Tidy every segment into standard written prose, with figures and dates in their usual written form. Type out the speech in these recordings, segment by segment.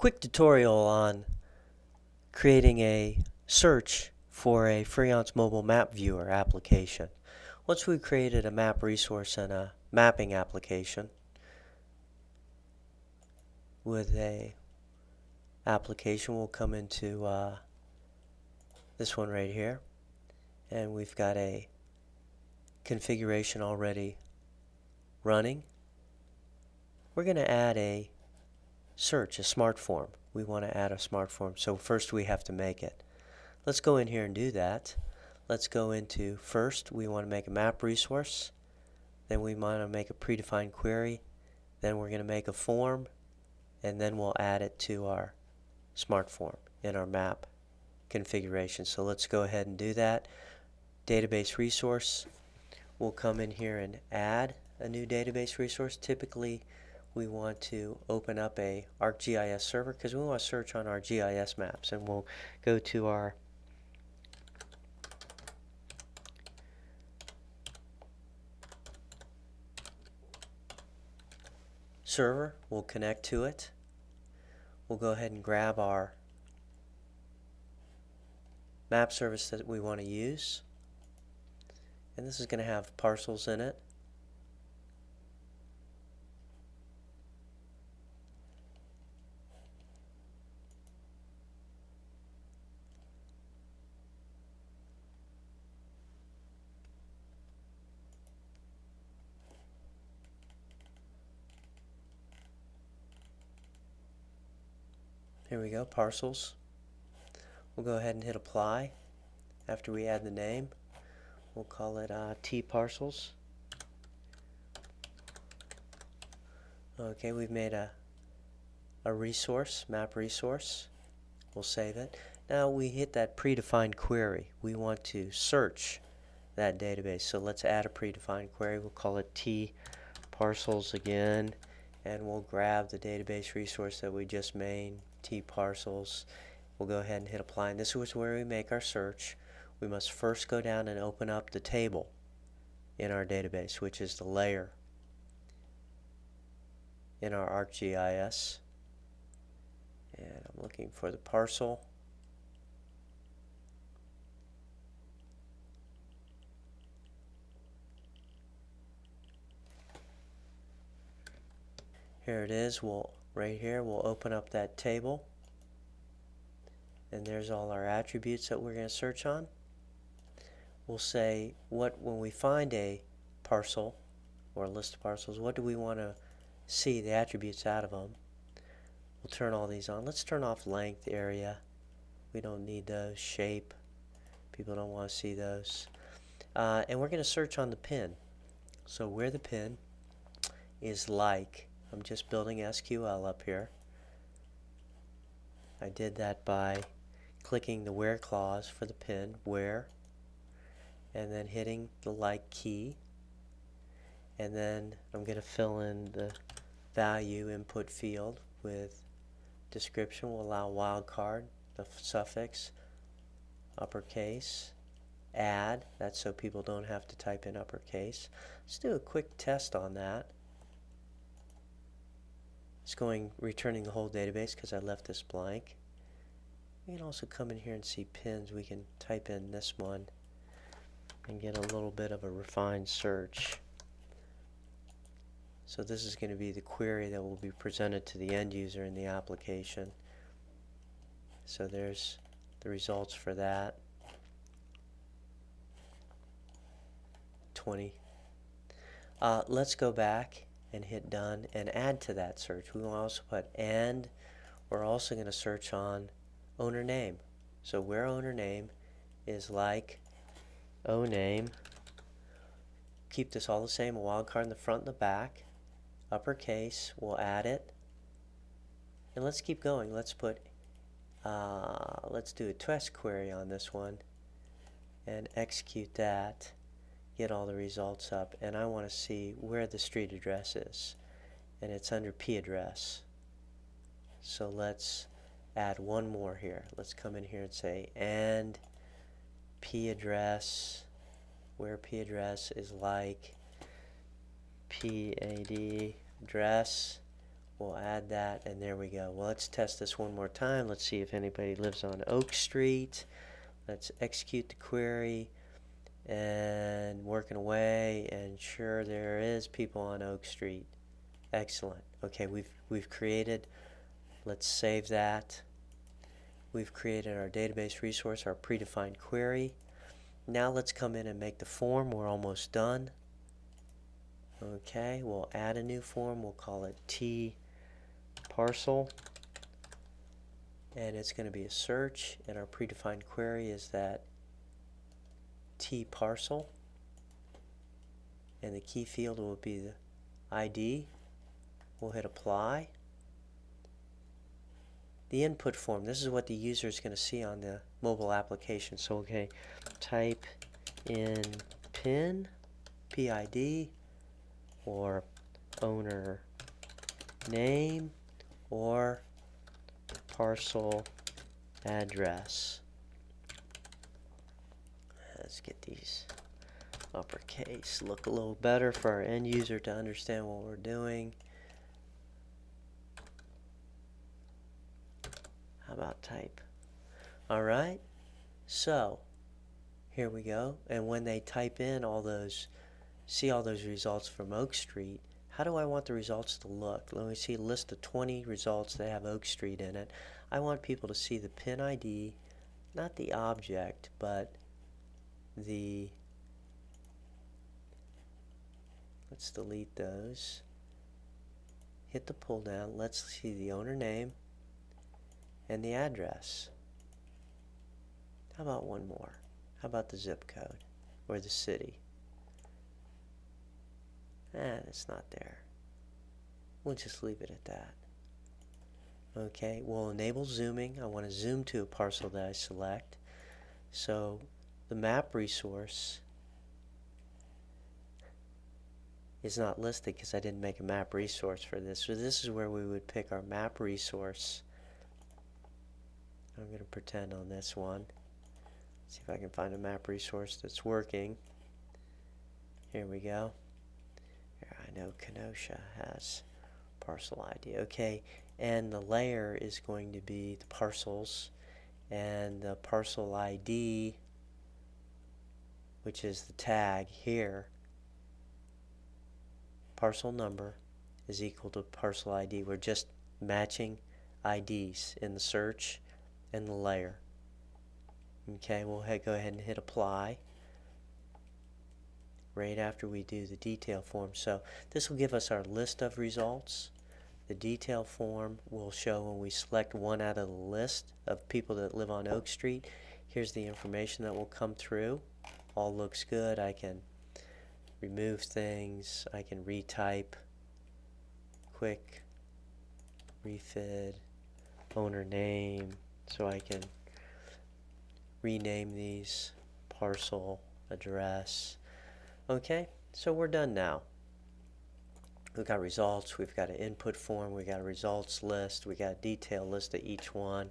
quick tutorial on creating a search for a Freeance mobile map viewer application. Once we've created a map resource and a mapping application with a application, we'll come into this one right here, and we've got a configuration already running. We're going to add a search, a smart form. We want to add a smart form, so first we have to make it. Let's go in here and do that. Let's go into, first we want to make a map resource, then we want to make a predefined query, then we're going to make a form, and then we'll add it to our smart form in our map configuration. So let's go ahead and do that. Database resource, we'll come in here and add a new database resource. Typically we want to open up a ArcGIS server because we want to search on our GIS maps, and we'll go to our server, we'll connect to it. We'll go ahead and grab our map service that we want to use, and this is going to have parcels in it. Here we go, parcels. We'll go ahead and hit apply. After we add the name, we'll call it T parcels. Okay, we've made a resource, map resource. We'll save it. Now we hit that predefined query. We want to search that database. So let's add a predefined query. We'll call it T parcels again, and we'll grab the database resource that we just made, T parcels. We'll go ahead and hit apply, and this is where we make our search. We must first go down and open up the table in our database, which is the layer in our ArcGIS. And I'm looking for the parcel. Here it is. Right here we'll open up that table, and there's all our attributes that we're going to search on. We'll say when we find a parcel or a list of parcels, what do we want to see the attributes out of them. We'll turn all these on. Let's turn off length, area. We don't need those. Shape, people don't want to see those. And we're going to search on the pin. So where the pin is like, I'm just building SQL up here. I did that by clicking the where clause for the pin, where, and then hitting the like key, and then I'm going to fill in the value input field with description. We'll allow wildcard, the suffix, uppercase, add, that's so people don't have to type in uppercase. Let's do a quick test on that. It's returning the whole database because I left this blank. We can also come in here and see pins. We can type in this one and get a little bit of a refined search. So this is going to be the query that will be presented to the end user in the application. So there's the results for that. 20. Let's go back and hit done and add to that search. We will also put and we're also going to search on owner name. So where owner name is like O name, keep this all the same, a wildcard in the front and the back, uppercase, we'll add it, and let's keep going. Let's put let's do a test query on this one and execute that, get all the results up, and I want to see where the street address is, and it's under P address. So let's add one more here. Let's come in here and say and P address, where P address is like PAD address. We'll add that, and there we go. Well, let's test this one more time. Let's see if anybody lives on Oak Street. Let's execute the query, and working away, and sure, there is people on Oak Street. Excellent. Okay, we've created. Let's save that. We've created our database resource, our predefined query. Now let's come in and make the form. We're almost done. Okay, we'll add a new form. We'll call it T parcel, and it's going to be a search, and our predefined query is that T parcel, and the key field will be the ID. We'll hit apply. The input form, this is what the user is going to see on the mobile application. So okay, type in PIN, PID, or owner name, or parcel address. Let's get these uppercase, look a little better for our end user to understand what we're doing. How about type? Alright, so here we go, and when they type in all those, see all those results from Oak Street, how do I want the results to look? Let me see a list of 20 results that have Oak Street in it. I want people to see the PIN ID, not the object, but the, let's delete those. Hit the pull down, let's see the owner name and the address. How about one more? How about the zip code or the city? It's not there. We'll just leave it at that. Okay, we'll enable zooming. I want to zoom to a parcel that I select. So the map resource is not listed because I didn't make a map resource for this. So this is where we would pick our map resource. I'm going to pretend on this one. See if I can find a map resource that's working. Here we go. Here, I know Kenosha has parcel ID. Okay, and the layer is going to be the parcels, and the parcel ID, which is the tag here, parcel number is equal to parcel ID. We're just matching IDs in the search and the layer. Okay, we'll go ahead and hit apply right after we do the detail form. So this will give us our list of results. The detail form will show when we select one out of the list of people that live on Oak Street. Here's the information that will come through. All looks good. I can remove things. I can retype. Quick refit, owner name, so I can rename these, parcel address. Okay, so we're done now. We've got results, we've got an input form, we've got a results list, we've got a detailed list of each one.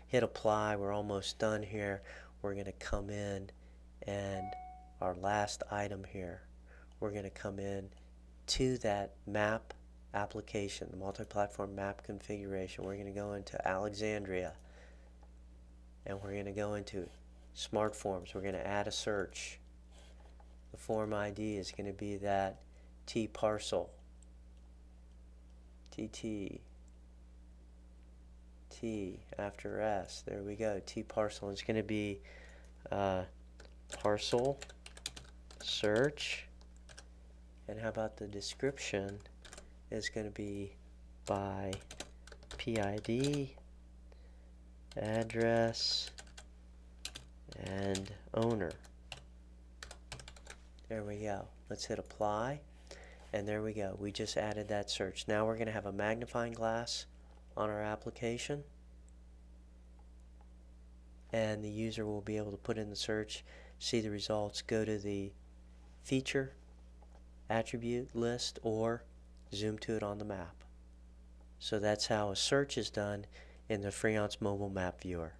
Hit apply, we're almost done here. We're going to come in, and our last item here, we're going to come in to that map application, the multi-platform map configuration. We're going to go into Alexandria, and we're going to go into Smart Forms. We're going to add a search. The form ID is going to be that T parcel. TT. T after S. There we go. T parcel. It's going to be parcel search. And how about the description is going to be by PID, address, and owner. There we go. Let's hit apply, and there we go. We just added that search. Now we're going to have a magnifying glass on our application, and the user will be able to put in the search, see the results, go to the feature attribute list, or zoom to it on the map. So that's how a search is done in the Freeance mobile map viewer.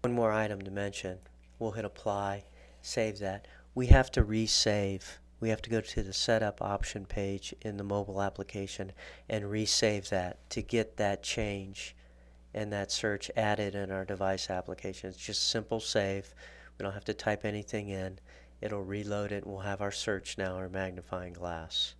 One more item to mention. We'll hit apply, save that. we have to resave. We have to go to the setup option page in the mobile application and resave that to get that change and that search added in our device application. It's just simple save. We don't have to type anything in. It'll reload it and we'll have our search now, our magnifying glass.